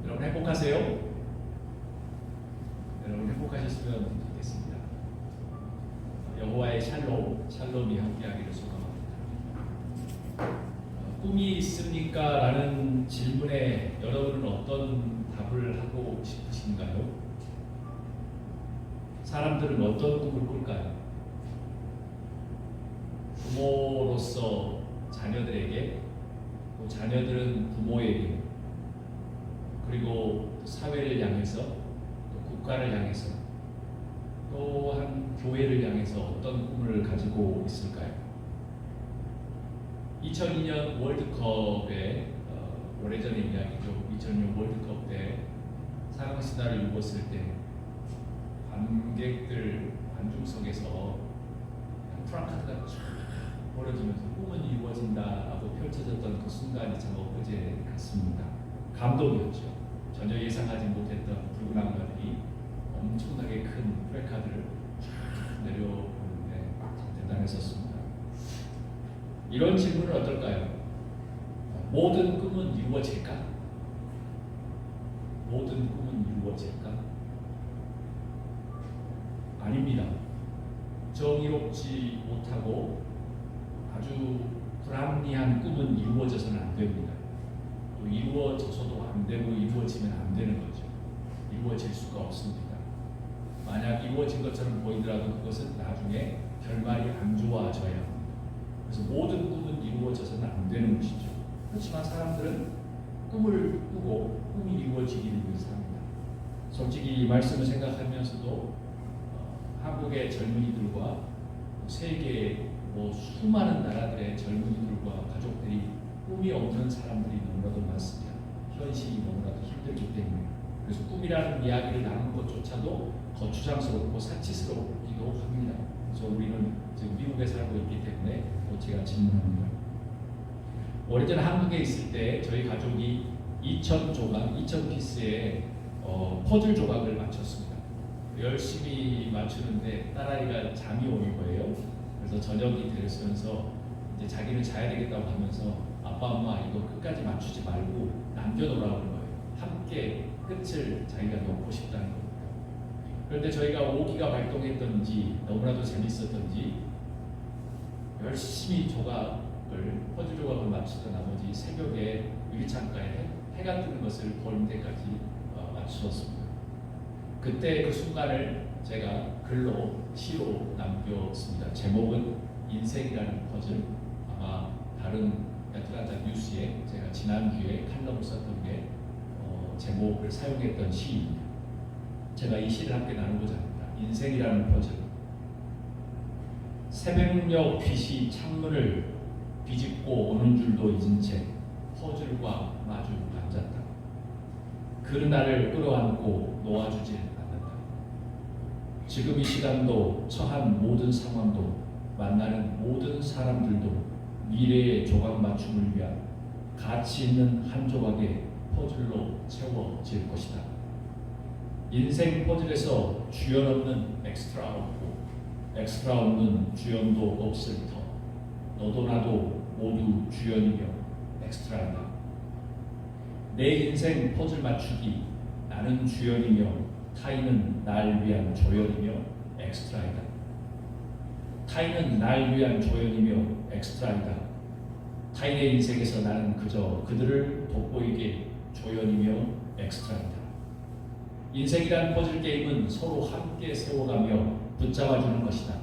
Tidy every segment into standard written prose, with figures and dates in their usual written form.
여러분 행복하세요? 여러분 행복하셨으면 좋겠습니다. 여호와의 샬롬이 함께하기를 소감합니다. 꿈이 있습니까? 라는 질문에 여러분은 어떤 답을 하고 싶으신가요? 사람들은 어떤 꿈을 꿀까요? 부모로서 자녀들에게, 또 자녀들은 부모에게, 그리고 사회를 향해서, 또 국가를 향해서, 또한 교회를 향해서 어떤 꿈을 가지고 있을까요? 2002년 월드컵에 오래전의 이야기죠. 2006년 월드컵 때 사강신화를 읽었을 때 관객들 관중석에서 프랑카드가 쭉 벌어지면서 꿈은 이루어진다라고 펼쳐졌던 그 순간이 참 엊그제 같습니다. 감동이었죠. 전혀 예상하지 못했던 붉은 악마들이 엄청나게 큰 프레카드를 내려오는데 대단했었습니다. 이런 질문은 어떨까요? 모든 꿈은 이루어질까? 모든 꿈은 이루어질까? 아닙니다. 정의롭지 못하고 아주 불합리한 꿈은 이루어져서는 안 됩니다. 또 이루어져서도 안 되고 이루어지면 안 되는 거죠. 이루어질 수가 없습니다. 만약 이루어진 것처럼 보이더라도 그것은 나중에 결말이 안 좋아져야 합니다. 그래서 모든 꿈은 이루어져서는 안 되는 것이죠. 그렇지만 사람들은 꿈을 꾸고 꿈이 이루어지기를 위해서 합니다. 솔직히 이 말씀을 생각하면서도 한국의 젊은이들과 세계의 수많은 나라들의 젊은이들과 가족들이 꿈이 없는 사람들이 너무나도 많습니다. 현실이 너무나도 힘들기 때문에. 그래서 꿈이라는 이야기를 나누는 것조차도 거추장스럽고 사치스럽기도 합니다. 그래서 우리는 지금 미국에 살고 있기 때문에 제가 질문합니다. 오래전 한국에 있을 때 저희 가족이 2,000피스의 퍼즐 조각을 맞췄습니다. 열심히 맞추는데 딸아이가 잠이 오는 거예요. 그래서 저녁이 되면서 이제 자기는 자야 되겠다고 하면서 아빠 엄마 이거 끝까지 맞추지 말고 남겨놓으라고 하는 거예요. 함께 끝을 자기가 넣고 싶다는 겁니다. 그런데 저희가 오기가 발동했던지 너무나도 재밌었던지 열심히 퍼즐 조각을 맞추던 나머지 새벽에 유리창가에 해가 뜨는 것을 볼 때까지 맞추었습니다. 그때 그 순간을 제가 글로 시로 남겼습니다. 제목은 인생이라는 퍼즐. 아마 다른 애틀란타 뉴스에 제가 지난주에 칼럼을 썼던 게 제목을 사용했던 시입니다. 제가 이 시를 함께 나누고자 합니다. 인생이라는 퍼즐. 새벽녘 빛이 창문을 비집고 오는 줄도 잊은 채 퍼즐과 마주 앉았다. 그는 나를 끌어안고 놓아주지 않는다. 지금 이 시간도 처한 모든 상황도 만나는 모든 사람들도 미래의 조각 맞춤을 위한 가치 있는 한 조각의 퍼즐로 채워질 것이다. 인생 퍼즐에서 주연 없는 엑스트라 없고 엑스트라 없는 주연도 없을 터. 너도 나도 모두 주연이며 엑스트라이다. 내 인생 퍼즐 맞추기. 나는 주연이며 타인은 날 위한 조연이며 엑스트라이다. 타인은 날 위한 조연이며 엑스트라이다. 타인의 인생에서 나는 그저 그들을 돋보이게 조연이며 엑스트라이다. 인생이란 퍼즐 게임은 서로 함께 세워가며 붙잡아주는 것이다.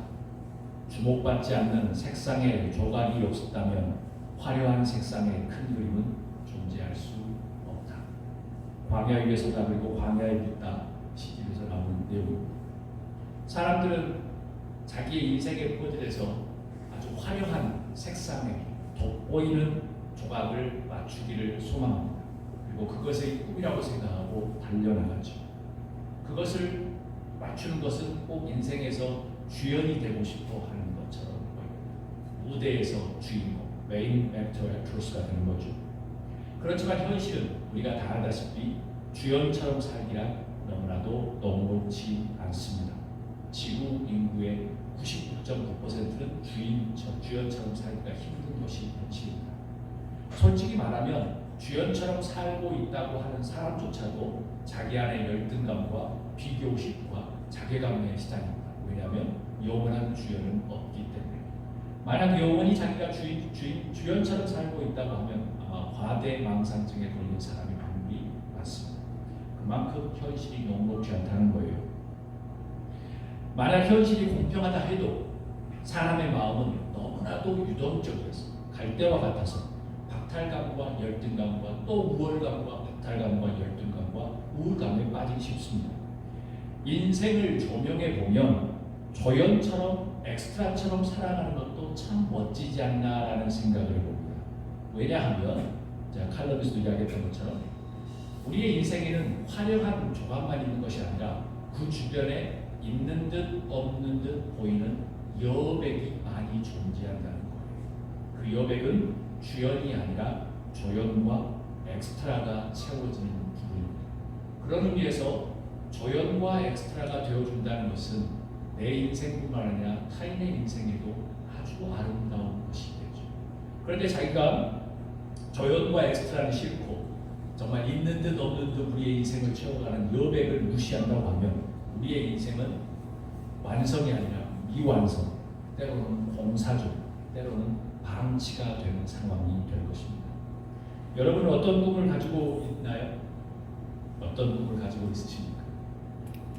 주목받지 않는 색상의 조각이 없었다면 화려한 색상의 큰 그림은 존재할 수 없다. 광야 위에서 다그리고 광야에 붙다 시집에서 나오는 내용입니다. 사람들은 자기의 인생의 퍼즐에서 아주 화려한 색상의 돋보이는 조각을 맞추기를 소망합니다. 그리고 그것의 꿈이라고 생각하고 달려나가죠. 그것을 맞추는 것은 꼭 인생에서 주연이 되고 싶어 하는 것처럼 보입니다. 무대에서 주인공, 메인 액터, 액트러스가 되는 거죠. 그렇지만 현실은 우리가 다 알다시피 주연처럼 살기란 너무나도 너무롭지 않습니다. 지구 인구의 99.9%는 주연처럼 살기가 힘든 것이 현실입니다. 솔직히 말하면 주연처럼 살고 있다고 하는 사람조차도 자기 안에 열등감과 비교심과 자괴감에 시달립니다. 왜냐하면 영원한 주연은 없기 때문에. 만약 영원히 자기가 주연처럼 살고 있다고 하면 아마 과대망상증에 걸린 사람이 확률이 많습니다. 그만큼 현실이 녹록지 않다는 거예요. 만약 현실이 공평하다 해도 사람의 마음은 너무나도 유동적이어서 갈대와 같아서 박탈감과 열등감과 또 우월감과 박탈감과 열등감과 우울감에 빠지기 쉽습니다. 인생을 조명해 보면 조연처럼 엑스트라처럼 살아가는 것도 참 멋지지 않나라는 생각을 해봅니다. 왜냐하면 제가 칼럼에서도 이야기했던 것처럼 우리의 인생에는 화려한 조각만 있는 것이 아니라 그 주변에 있는 듯 없는 듯 보이는 여백이 많이 존재한다는 거예요. 그 여백은 주연이 아니라 조연과 엑스트라가 채워지는 부분입니다. 그런 의미에서 조연과 엑스트라가 되어준다는 것은 내 인생뿐만 아니라 타인의 인생에도 아주 아름다운 것이겠죠. 그런데 자기가 조연과 엑스트라는 싫고 정말 있는 듯 없는 듯 우리의 인생을 채워가는 여백을 무시한다고 하면 우리의 인생은 완성이 아니라 미완성, 때로는 공사적, 때로는 방치가 되는 상황이 될 것입니다. 여러분은 어떤 꿈을 가지고 있나요? 어떤 꿈을 가지고 있으십니까?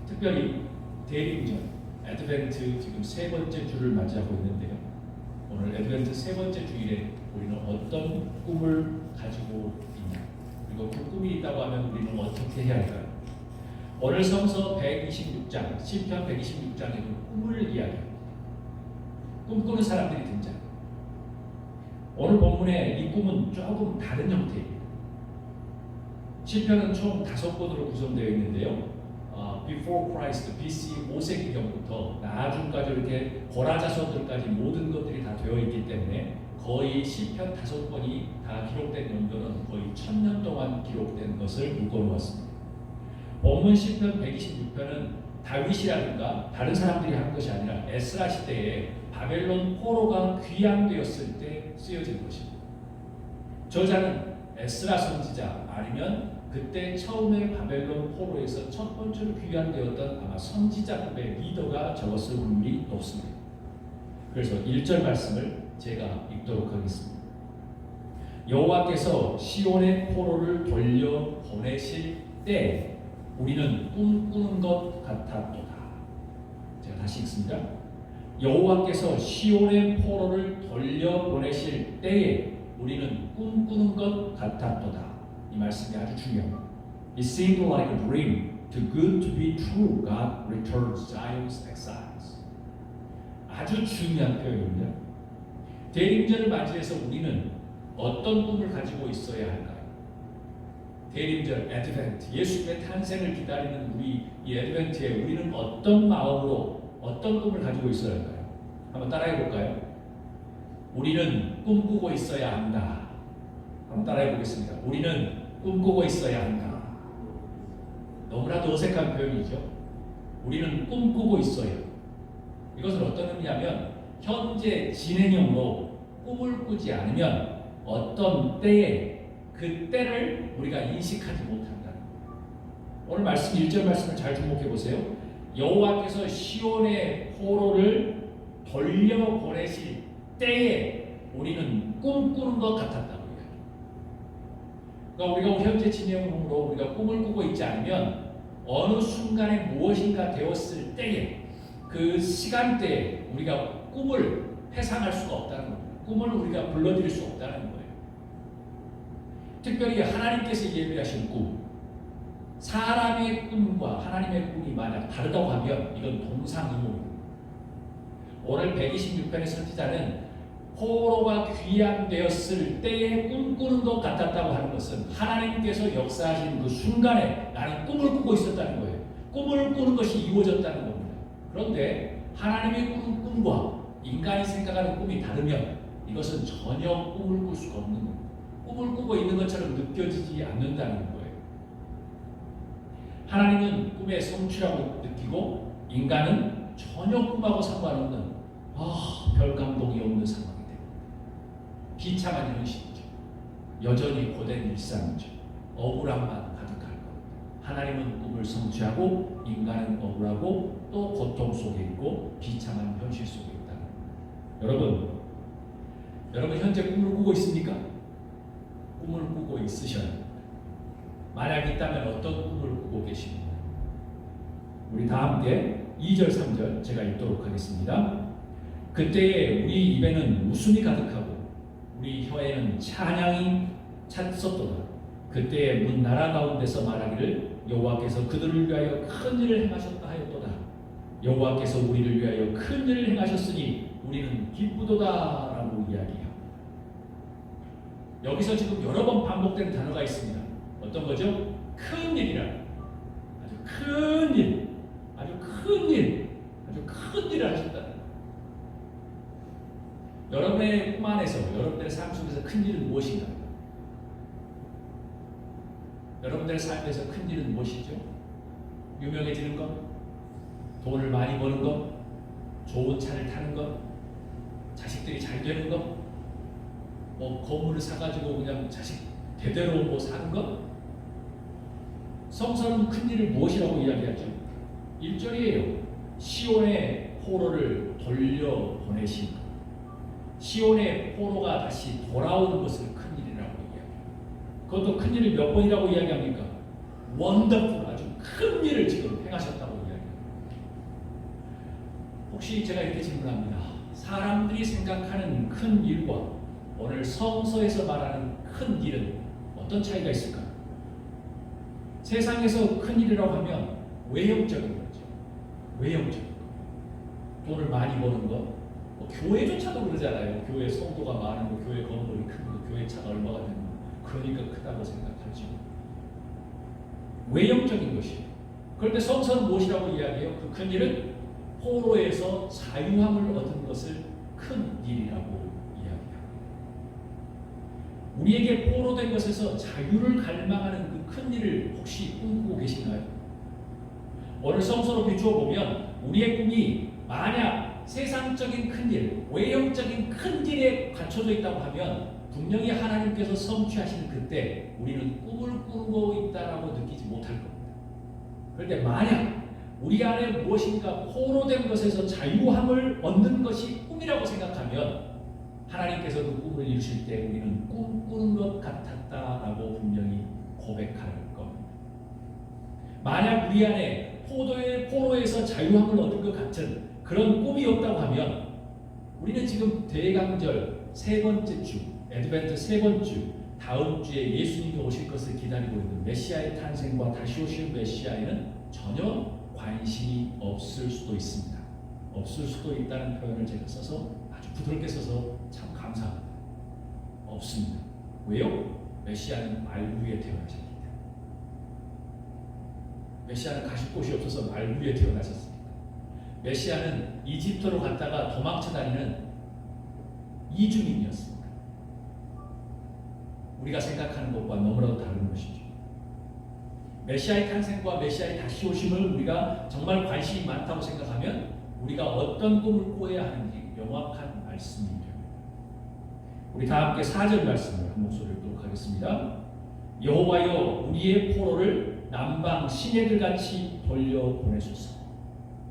특별히 대림절, 애드벤트 지금 세 번째 주를 맞이하고 있는데요. 오늘 애드벤트 세 번째 주일에 우리는 어떤 꿈을 가지고 있냐? 그리고 그 꿈이 있다고 하면 우리는 어떻게 해야 할까요? 오늘 성서 126장, 시편 126장에도 꿈을 이야기합니다. 꿈꾸는 사람들이 등장해요. 오늘 본문에 이 꿈은 조금 다른 형태입니다. 시편은 총 5권으로 구성되어 있는데요. Before Christ, BC 5세기경부터 나중까지 이렇게 고라자서들까지 모든 것들이 다 되어 있기 때문에 거의 시편 5권이 다 기록된 연도는 거의 1000년 동안 기록된 것을 묶어놓았습니다. 본문 시편 126편은 다윗이라든가 다른 사람들이 한 것이 아니라 에스라 시대에 바벨론 포로가 귀양되었을 때 쓰여진 것입니다. 저자는 에스라 선지자 아니면 그때 처음에 바벨론 포로에서 첫 번째로 귀환되었던 아마 선지자급의 리더가 적었을 확률이 높습니다. 그래서 1절 말씀을 제가 읽도록 하겠습니다. 여호와께서 시온의 포로를 돌려 보내실 때 우리는 꿈꾸는 것 같았도다. 제가 다시 읽습니다. 여호와께서 시온의 포로를 돌려 보내실 때에 우리는 꿈꾸는 것 같았도다. 이 말씀이 아주 중요합니다. It seemed like a dream. Too good to be true. God returns Zion's exiles. 아주 중요한 표현입니다. 대림절을 맞이해서 우리는 어떤 꿈을 가지고 있어야 할까요? 대림절, 애드벤트, 예수님의 탄생을 기다리는 우리 이 애드벤트에 우리는 어떤 마음으로 어떤 꿈을 가지고 있어야 할까요? 한번 따라해 볼까요? 우리는 꿈꾸고 있어야 한다. 한번 따라해 보겠습니다. 우리는 꿈꾸고 있어야 한다. 너무나도 어색한 표현이죠. 우리는 꿈꾸고 있어요. 이것은 어떤 의미냐면 현재 진행형으로 꿈을 꾸지 않으면 어떤 때에 그 때를 우리가 인식하지 못한다는 거예요. 오늘 말씀 1절 말씀을 잘 주목해 보세요. 여호와께서 시온의 포로를 돌려보내실 때에 우리는 꿈꾸는 것 같았다고 이야기합니다. 그러니까 우리가 현재 진행형으로 우리가 꿈을 꾸고 있지 않으면 어느 순간에 무엇인가 되었을 때에 그 시간대에 우리가 꿈을 회상할 수가 없다는 겁니다. 꿈을 우리가 불러들일 수 없다는 거예요. 특별히 하나님께서 예비하신 꿈, 사람의 꿈과 하나님의 꿈이 만약 다르다고 하면 이건 동상이몽입니다. 오늘 126편의 선지자는 포로가 귀양되었을 때에 꿈꾸는 것 같았다고 하는 것은 하나님께서 역사하신 그 순간에 나는 꿈을 꾸고 있었다는 거예요. 꿈을 꾸는 것이 이루어졌다는 겁니다. 그런데 하나님의 꾸는 꿈과 인간이 생각하는 꿈이 다르면 이것은 전혀 꿈을 꿀 수가 없는 겁니다. 꿈을 꾸고 있는 것처럼 느껴지지 않는다는 거예요. 하나님은 꿈의 성취라고 느끼고 인간은 전혀 꿈하고 상관없는 별 감동이 없는 상황이 됩니다. 비참한 현실이죠. 여전히 고된 일상이죠. 억울함만 가득할 겁니다. 하나님은 꿈을 성취하고 인간은 억울하고 또 고통 속에 있고 비참한 현실 속에 있다. 여러분 현재 꿈을 꾸고 있습니까? 꿈을 꾸고 있으셔야 합니다. 만약 있다면 어떤 꿈을 꾸고 계십니까? 우리 다 함께 2절 3절 제가 읽도록 하겠습니다. 그때에 우리 입에는 웃음이 가득하고 우리 혀에는 찬양이 찼었도다. 그때에 문 나라 가운데서 말하기를 여호와께서 그들을 위하여 큰 일을 행하셨다 하였도다. 여호와께서 우리를 위하여 큰 일을 행하셨으니 우리는 기쁘도다라고 이야기해요. 여기서 지금 여러 번 반복된 단어가 있습니다. 어떤 거죠? 큰 일이라. 아주 큰 일, 아주 큰 일, 아주 큰 일을 하셨다. 여러분의 꿈 안에서, 여러분들의 삶 속에서 큰 일은 무엇인가? 여러분들의 삶에서 큰 일은 무엇이죠? 유명해지는 것, 돈을 많이 버는 것, 좋은 차를 타는 것, 자식들이 잘 되는 것, 뭐 건물을 사가지고 그냥 자식 대대로 뭐 사는 것. 성서는 큰 일을 무엇이라고 이야기하죠? 1절이에요. 시온의 포로를 돌려보내신 것. 시온의 포로가 다시 돌아오는 것을 큰 일이라고 이야기해요. 그것도 큰 일을 몇 번이라고 이야기합니까? 원더풀, 아주 큰 일을 지금 행하셨다고 이야기합니다. 혹시 제가 이렇게 질문합니다. 사람들이 생각하는 큰 일과 오늘 성서에서 말하는 큰 일은 어떤 차이가 있을까요? 세상에서 큰 일이라고 하면 외형적인 거죠. 외형적인 거. 돈을 많이 버는 거. 뭐 교회조차도 그러잖아요. 교회 성도가 많은 거, 교회 건물이 큰 거, 교회 차가 얼마가 되는 거. 그러니까 크다고 생각하죠. 외형적인 것이에요. 그런데 성서는 무엇이라고 이야기해요? 그 큰 일은 포로에서 자유함을 얻은 것을 큰 일이라고 이야기합니다. 우리에게 포로된 것에서 자유를 갈망하는 그 큰 일을 혹시 꿈꾸고 계신가요? 오늘 성서로 비추어 보면 우리의 꿈이 만약 세상적인 큰 일, 외형적인 큰 일에 갖춰져 있다고 하면 분명히 하나님께서 성취하시는 그때 우리는 꿈을 꾸고 있다라고 느끼지 못할 겁니다. 그런데 만약 우리 안에 무엇인가 포로된 것에서 자유함을 얻는 것이 꿈이라고 생각하면 하나님께서도 꿈을 이루실 때 우리는 꿈꾸는 것 같았다라고 분명히 고백할 겁니다. 만약 우리 안에 포로에서 자유함을 얻을 것 같은 그런 꿈이 없다고 하면 우리는 지금 대강절 세 번째 주, 애드벤트 세 번째 주, 다음 주에 예수님이 오실 것을 기다리고 있는 메시아의 탄생과 다시 오실 메시아에는 전혀 관심이 없을 수도 있습니다. 없을 수도 있다는 표현을 제가 써서 아주 부드럽게 써서 참 감사합니다. 없습니다. 왜요? 메시아는 말 위에 태어나셨기 때문에. 메시아는 가실 곳이 없어서 말 위에 태어나셨습니다. 메시아는 이집트로 갔다가 도망쳐 다니는 이주민이었습니다. 우리가 생각하는 것과 너무나도 다른 것이죠. 메시아의 탄생과 메시아의 다시 오심을 우리가 정말 관심이 많다고 생각하면 우리가 어떤 꿈을 꿔야 하는지 명확한 말씀이 됩니다. 우리 다 함께 4절 말씀을 한 목소리로 읽도록 하겠습니다. 여호와여 우리의 포로를 남방 시내들같이 돌려보내소서.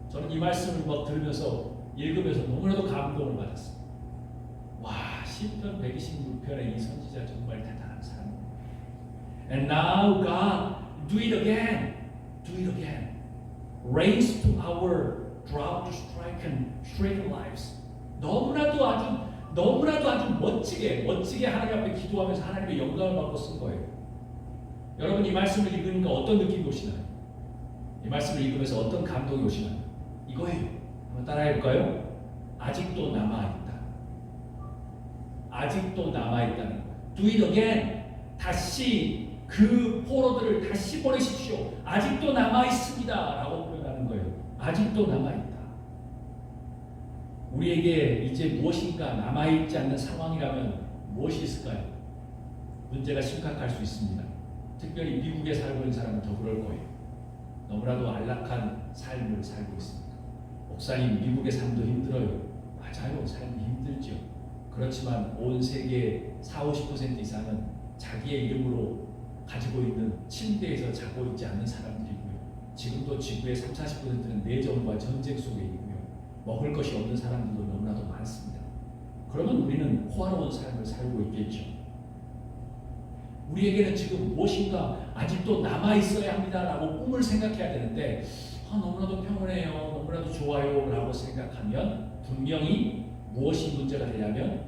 저는 이 말씀을 막 들으면서 읽으면서 너무나도 감동을 받았습니다. 와, 시편 126편의 이 선지자 정말 대단한 사람입니다. And now God, do it again, do it again. Raise to our drought-stricken lives. 너무나도 아주 멋지게 하나님 앞에 기도하면서 하나님의 영광을 받고 쓴 거예요. 여러분 이 말씀을 읽으니까 어떤 느낌이 오시나요? 이 말씀을 읽으면서 어떤 감동이 오시나요? 이거예요. 한번 따라해볼까요? 아직도 남아있다. 아직도 남아있다는 거예요. Do it again. 다시 그 포로들을 다시 보내십시오. 아직도 남아있습니다. 라고 표현하는 거예요. 아직도 남아있다. 우리에게 이제 무엇인가 남아있지 않는 상황이라면 무엇이 있을까요? 문제가 심각할 수 있습니다. 특별히 미국에 살고 있는 사람은 더 그럴 거예요. 너무나도 안락한 삶을 살고 있습니다. 목사님, 미국의 삶도 힘들어요. 맞아요. 삶이 힘들죠. 그렇지만 온 세계의 40-50% 이상은 자기의 이름으로 가지고 있는 침대에서 자고 있지 않는 사람들이고요. 지금도 지구의 30-40%는 내전과 전쟁 속에 있고요. 먹을 것이 없는 사람들도 너무나도 많습니다. 그러면 우리는 호화로운 삶을 살고 있겠죠. 우리에게는 지금 무엇인가 아직도 남아있어야 합니다라고 꿈을 생각해야 되는데 너무나도 평온해요, 너무나도 좋아요 라고 생각하면 분명히 무엇이 문제가 되냐면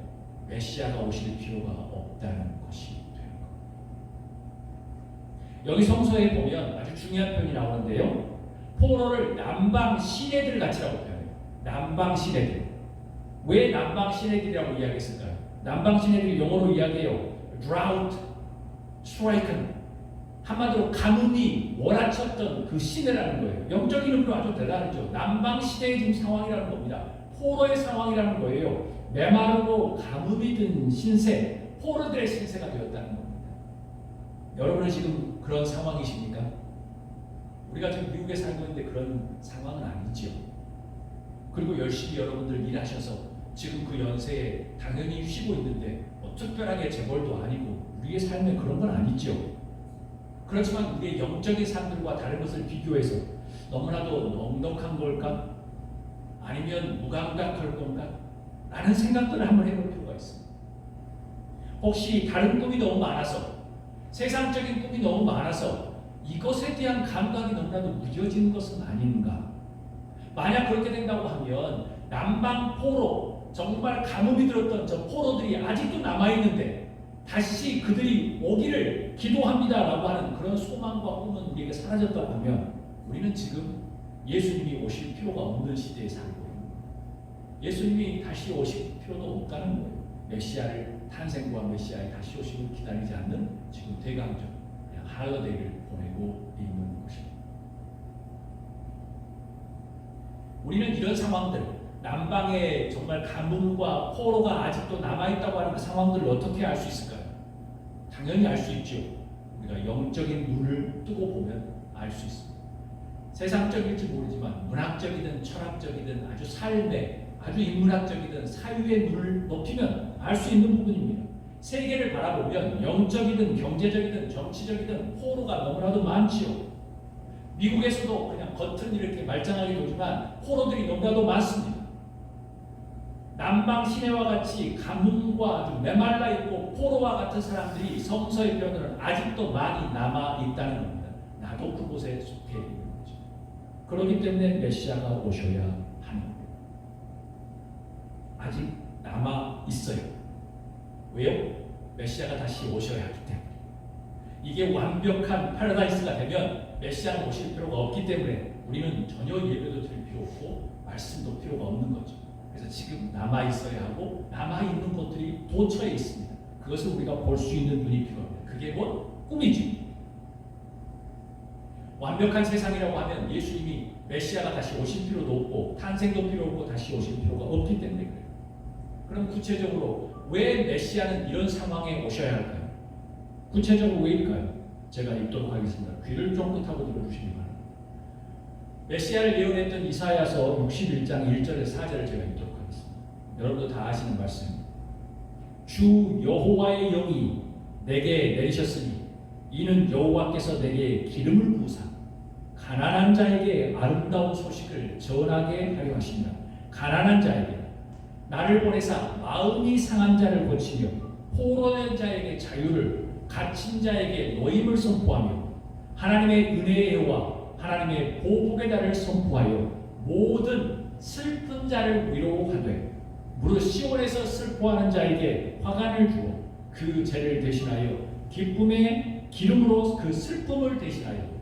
메시아가 오실 필요가 없다는 것이 되는 겁니다. 여기 성서에 보면 아주 중요한 표현이 나오는데요. 포로를 남방 시내들 같이라고 표현해요. 남방 시내들. 왜 남방 시내들이라고 이야기했을까요? 남방 시내들이 영어로 이야기해요. drought stricken. 한마디로 가뭄이 몰아쳤던 그 시대라는 거예요. 영적 이름으로 아주 대단하죠. 남방 시대의 지금 상황이라는 겁니다. 포로의 상황이라는 거예요. 메마르고 가뭄이 든 신세, 포로들의 신세가 되었다는 겁니다. 여러분은 지금 그런 상황이십니까? 우리가 지금 미국에 살고 있는데 그런 상황은 아니죠. 그리고 열심히 여러분들 일하셔서 지금 그 연세에 당연히 쉬고 있는데 특별하게 재벌도 아니고 우리의 삶에 그런 건 아니죠. 그렇지만 우리의 영적인 삶들과 다른 것을 비교해서 너무나도 넉넉한 걸까? 아니면 무감각할 건가? 라는 생각들을 한번 해볼 필요가 있습니다. 혹시 다른 꿈이 너무 많아서, 세상적인 꿈이 너무 많아서 이것에 대한 감각이 너무나도 무뎌지는 것은 아닌가? 만약 그렇게 된다고 하면 남방 포로, 정말 가뭄이 들었던 저 포로들이 아직도 남아있는데 다시 그들이 오기를 기도합니다라고 하는 그런 소망과 꿈은 우리에게 사라졌다고 하면 우리는 지금 예수님이 오실 필요가 없는 시대에 살고 있는 거예요. 예수님이 다시 오실 필요도 없다는 거예요. 메시아를 탄생과 메시아의 다시 오심을 기다리지 않는 지금 대강정, 그냥 할러데이를 보내고 있는 것입니다. 우리는 이런 상황들, 남방에 정말 가뭄과 포로가 아직도 남아있다고 하는 그 상황들을 어떻게 알 수 있을까요? 당연히 알 수 있죠. 우리가 영적인 눈을 뜨고 보면 알 수 있습니다. 세상적일지 모르지만 문학적이든 철학적이든 아주 삶의, 아주 인문학적이든 사유의 눈을 높이면 알 수 있는 부분입니다. 세계를 바라보면 영적이든 경제적이든 정치적이든 포로가 너무나도 많지요. 미국에서도 그냥 겉은 이렇게 말짱하게 보지만 포로들이 너무나도 많습니다. 남방 시내와 같이 가뭄과 아주 메말라 있고 포로와 같은 사람들이 성서의 표현으로는 아직도 많이 남아 있다는 겁니다. 나도 그곳에 속해 있는 거죠. 그렇기 때문에 메시아가 오셔야 하는 거예요. 아직 남아 있어요. 왜요? 메시아가 다시 오셔야 하기 때문에. 이게 완벽한 파라다이스가 되면 메시아가 오실 필요가 없기 때문에 우리는 전혀 예배도 드릴 필요 없고 말씀도 필요가 없는 거죠. 그래서 지금 남아있어야 하고 남아있는 것들이 도처에 있습니다. 그것을 우리가 볼 수 있는 눈이 필요합니다. 그게 곧 꿈이지. 완벽한 세상이라고 하면 예수님이 메시아가 다시 오실 필요도 없고 탄생도 필요 없고 다시 오실 필요가 없기 때문에 그래요. 그럼 구체적으로 왜 메시아는 이런 상황에 오셔야 할까요? 구체적으로 왜일까요? 제가 읽도록 하겠습니다. 귀를 쫑긋하고 들어주시기 바랍니다. 메시아를 예언했던 이사야서 61장 1절에서 4절을 제가 읽도록 하겠습니다. 여러분도 다 아시는 말씀입니다. 주 여호와의 영이 내게 내리셨으니 이는 여호와께서 내게 기름을 부으사 가난한 자에게 아름다운 소식을 전하게 하려 하십니다. 가난한 자에게 나를 보내사 마음이 상한 자를 고치며 포로된 자에게 자유를 갇힌 자에게 노임을 선포하며 하나님의 은혜의 여호와 하나님의 보복의 달을 선포하여 모든 슬픈 자를 위로하되 무릇 시온에서 슬퍼하는 자에게 화관을 주어 그 죄를 대신하여 기쁨의 기름으로 그 슬픔을 대신하여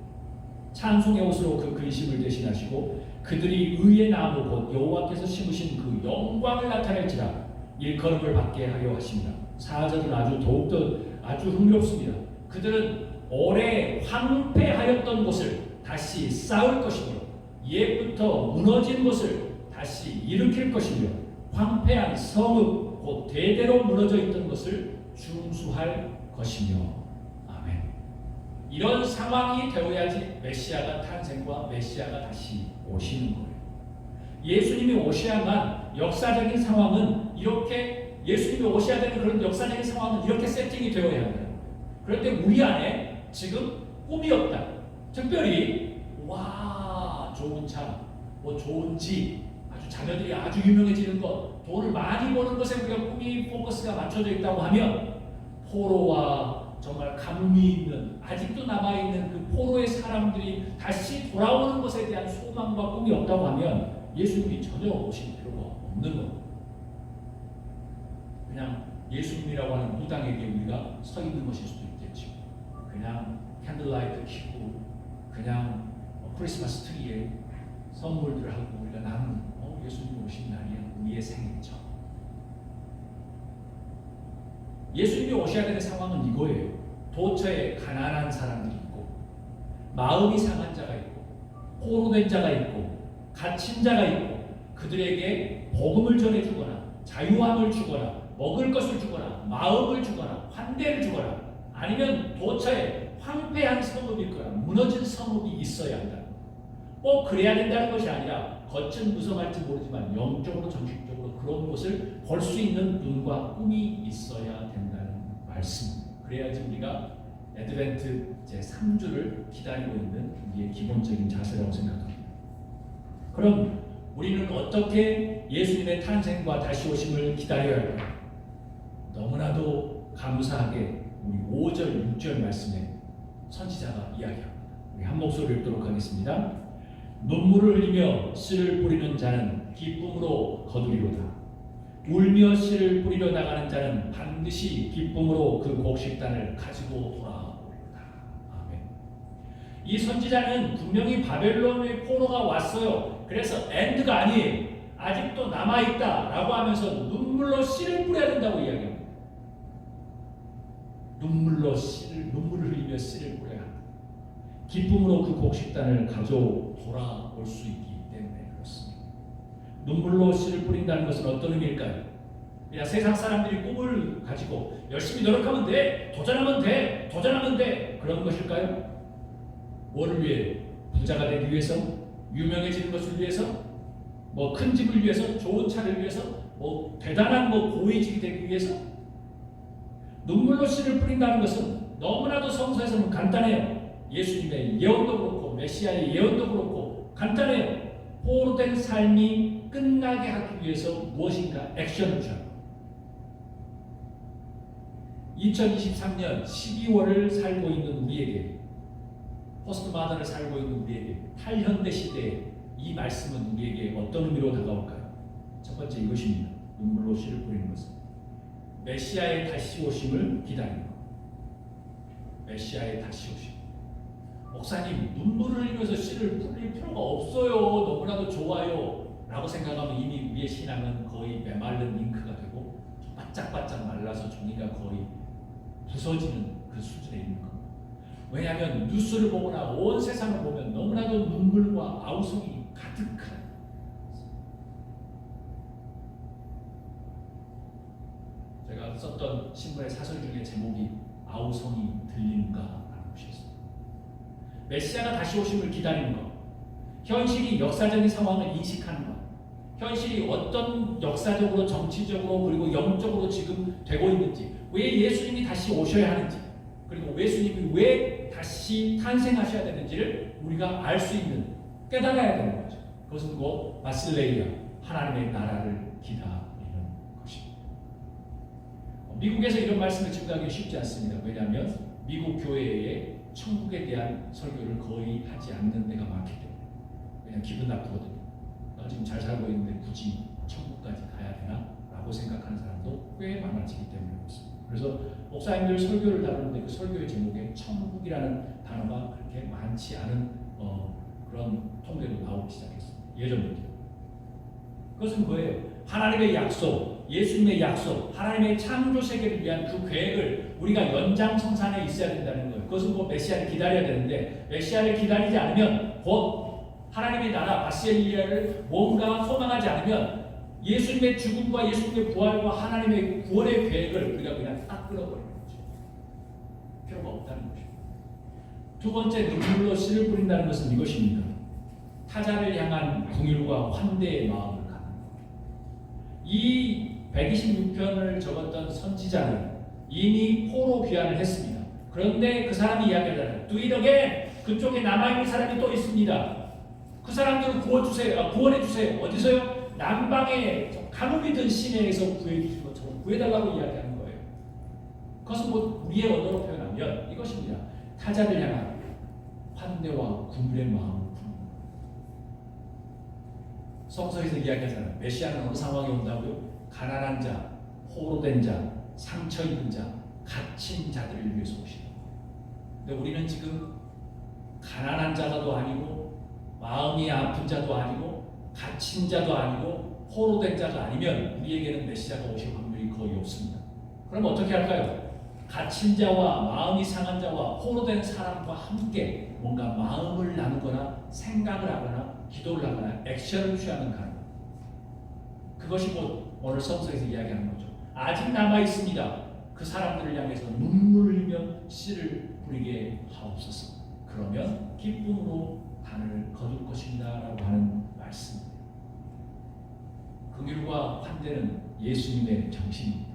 찬송의 옷으로 그 근심을 대신하시고 그들이 의의 나무 곧 여호와께서 심으신 그 영광을 나타낼지라 일컬음을 받게 하려 하십니다. 4절은 아주 더욱더 아주 흥미롭습니다. 그들은 오래 황폐하였던 곳을 다시 쌓을 것이며 옛부터 무너진 것을 다시 일으킬 것이며 황폐한 성읍 곧 대대로 무너져 있던 것을 중수할 것이며 아멘. 이런 상황이 되어야지 메시아가 탄생과 메시아가 다시 오시는 거예요. 예수님이 오셔야만 역사적인 상황은 이렇게 예수님이 오셔야 되는 그런 역사적인 상황은 이렇게 세팅이 되어야 합니다. 그런데 우리 안에 지금 꿈이 없다. 특별히 와 좋은 차, 뭐 좋은 집, 아주 자녀들이 아주 유명해지는 것, 돈을 많이 버는 것에 우리가 꿈이 포커스가 맞춰져 있다고 하면 포로와 정말 가뭄이 있는 아직도 남아있는 그 포로의 사람들이 다시 돌아오는 것에 대한 소망과 꿈이 없다고 하면 예수님이 전혀 오실 필요가 없는 겁니다. 그냥 예수님이라고 하는 무당에게 우리가 서 있는 것일 수도 있겠죠. 그냥 캔들라이트 켜고 그냥 크리스마스 트리에 선물들을 하고 우리가 나는 예수님 오신 날이야. 우리의 생일이죠. 예수님이 오셔야 되는 상황은 이거예요. 도처에 가난한 사람들이 있고 마음이 상한 자가 있고 포로된 자가 있고 갇힌 자가 있고 그들에게 복음을 전해주거나 자유함을 주거나 먹을 것을 주거나 마음을 주거나 환대를 주거나 아니면 도처에 황폐한 성읍이 있거나 무너진 성읍이 있어야 한다. 꼭 그래야 된다는 것이 아니라 겉은 무성할지 모르지만 영적으로 정신적으로 그런 것을 볼 수 있는 눈과 꿈이 있어야 된다는 말씀. 그래야지 우리가 애드벤트 제3주를 기다리고 있는 우리의 기본적인 자세라고 생각합니다. 그럼 우리는 어떻게 예수님의 탄생과 다시 오심을 기다려야 할까요? 너무나도 감사하게 우리 5절, 6절 말씀에 선지자가 이야기합니다. 우리 한 목소리를 읽도록 하겠습니다. 눈물을 흘리며 씨를 뿌리는 자는 기쁨으로 거두리로다. 울며 씨를 뿌리러 나가는 자는 반드시 기쁨으로 그 곡식단을 가지고 돌아오리로다. 아멘. 이 선지자는 분명히 바벨론의 포로가 왔어요. 그래서 엔드가 아니에요. 아직도 남아있다 라고 하면서 눈물로 씨를 뿌려야 된다고 이야기합니다. 눈물을 흘리며 씨를 뿌려야 한다. 기쁨으로 그 곡식단을 가져 돌아올 수 있기 때문에 그렇습니다. 눈물로 씨를 뿌린다는 것은 어떤 의미일까요? 그냥 세상 사람들이 꿈을 가지고 열심히 노력하면 돼, 도전하면 돼 그런 것일까요? 뭐를 위해? 부자가 되기 위해서? 유명해지는 것을 위해서? 뭐 큰 집을 위해서? 좋은 차를 위해서? 뭐 대단한 고위직이 되기 위해서? 눈물로 씨를 뿌린다는 것은 너무나도 성서에서는 간단해요. 예수님의 예언도 그렇고 메시아의 예언도 그렇고 간단해요. 포로된 삶이 끝나게 하기 위해서 무엇인가 액션을 취합니다. 2023년 12월을 살고 있는 우리에게, 포스트 마더를 살고 있는 우리에게, 탈현대 시대에 이 말씀은 우리에게 어떤 의미로 다가올까요? 첫 번째 이것입니다. 눈물로 씨를 뿌리는 것은 메시아의 다시 오심을 기다리는 것. 메시아의 다시 오심. 목사님, 눈물을 흘리면서 씨를 뿌릴 필요가 없어요. 너무나도 좋아요. 라고 생각하면 이미 우리의 신앙은 거의 메말른 잉크가 되고 바짝바짝 말라서 종이가 거의 부서지는 그 수준에 있는 겁니다. 왜냐하면 뉴스를 보거나 온 세상을 보면 너무나도 눈물과 아우성이 가득한, 제가 썼던 신문의 사설 중에 제목이 아우성이 들린가라는 것이었습니다. 메시아가 다시 오심을 기다리는 것, 현실이 역사적인 상황을 인식하는 것, 현실이 어떤 역사적으로 정치적으로 그리고 영적으로 지금 되고 있는지, 왜 예수님이 다시 오셔야 하는지, 그리고 예수님이 왜 다시 탄생하셔야 되는지를 우리가 알 수 있는, 깨달아야 되는 거죠. 그것은 곧 바실레이아, 하나님의 나라를 기다리는 것입니다. 미국에서 이런 말씀을 증거하기 쉽지 않습니다. 왜냐하면 미국 교회에 천국에 대한 설교를 거의 하지 않는 데가 많기 때문에. 그냥 기분 나쁘거든요. 나 지금 잘 살고 있는데 굳이 천국까지 가야 되나? 라고 생각하는 사람도 꽤 많아지기 때문에 그렇습니다. 그래서 목사님들 설교를 다루는데 그 설교의 제목에 천국이라는 단어가 그렇게 많지 않은 그런 통계도 나오기 시작했습니다. 예전부터. 그것은 뭐예요? 하나님의 약속, 예수님의 약속, 하나님의 창조 세계를 위한 그 계획을 우리가 연장성산에 있어야 된다는 거예요. 그것은 곧 메시아를 기다려야 되는데, 메시아를 기다리지 않으면 곧 하나님의 나라 바실레이아를 뭔가 소망하지 않으면 예수님의 죽음과 예수님의 부활과 하나님의 구원의 계획을 우리가 그냥 딱 끊어버리는 거죠. 필요가 없다는 것이죠. 두 번째, 눈물로 씨를 뿌린다는 것은 이것입니다. 타자를 향한 긍휼과 환대의 마음을 갖는 것. 이 126편을 적었던 선지자는 이미 포로 귀환을 했습니다. 그런데 그 사람이 이야기하잖아요. Do it again. 그쪽에 남아있는 사람이 또 있습니다. 그 사람들을 구원해주세요. 어디서요? 남방의 가뭄이든 시내에서 구해주신 것처럼 구해달라고 이야기하는 거예요. 그것은 뭐 우리의 언어로 표현하면 이것입니다. 타자를 향한 환대와 국물의 마음을 품는 거예요. 성서에서 이야기하잖아요. 메시아는 어느 상황에 온다고요? 가난한 자, 호로된 자, 상처 입은 자, 갇힌 자들을 위해서 오시는 거예요. 근데 우리는 지금 가난한 자도 아니고 마음이 아픈 자도 아니고 갇힌 자도 아니고 포로된 자가 아니면 우리에게는 메시아가 오실 확률이 거의 없습니다. 그럼 어떻게 할까요? 갇힌 자와 마음이 상한 자와 포로된 사람과 함께 뭔가 마음을 나누거나 생각을 하거나 기도를 하거나 액션을 취하는 가능. 그것이 곧 오늘 성서에서 이야기하는 거죠. 아직 남아 있습니다. 그 사람들을 향해서 눈물을 흘리며 씨를 뿌리게 하옵소서. 그러면 기쁨으로 단을 거둘 것입니다 라고 하는 말씀입니다. 긍휼과 환대는 예수님의 정신입니다.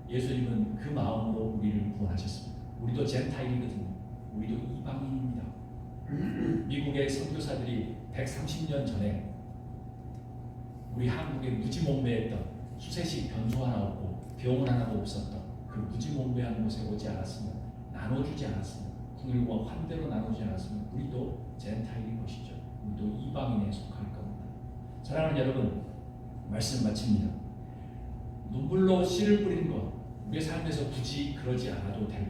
예수님은 그 마음으로 우리를 구원하셨습니다. 우리도 젠타일이거든요. 우리도 이방인입니다. 미국의 선교사들이 130년 전에 우리 한국에 무지몽매했던 수세식 변소 하나 없고 병원 하나도 없었던 그 무지몽매한 곳에 오지 않았으면 나눠주지 않았으면 긍휼과 환대로 나누지 않았으면 우리도 젠타일인 것이죠. 우리도 이방인에 속할 겁니다. 사랑하는 여러분, 말씀 마칩니다. 눈물로 씨를 뿌리는 것 우리의 삶에서 굳이 그러지 않아도 될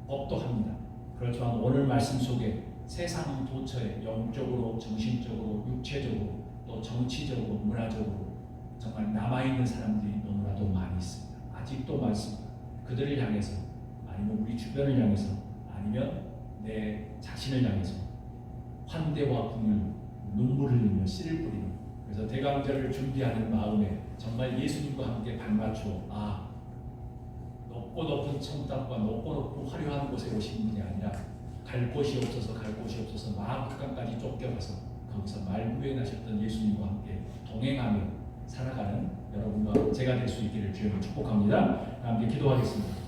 법도 합니다. 그렇지만 오늘 말씀 속에 세상 도처에 영적으로, 정신적으로, 육체적으로 또 정치적으로, 문화적으로 정말 남아있는 사람들이 너무나도 많이 있습니다. 아직도 많습니다. 그들을 향해서 아니면 우리 주변을 향해서 아니면 내 자신을 향해서 환대와 긍휼, 눈물을 흘리며 씨를 뿌리는 그래서 대강절을 준비하는 마음에 정말 예수님과 함께 발맞춰 높고 높은 천당과 높고 높고 화려한 곳에 오신 분이 아니라 갈 곳이 없어서 마음극강까지 쫓겨가서 거기서 말구해나셨던 예수님과 함께 동행하며 살아가는 여러분과 제가 될 수 있기를 주님을 축복합니다. 함께 기도하겠습니다.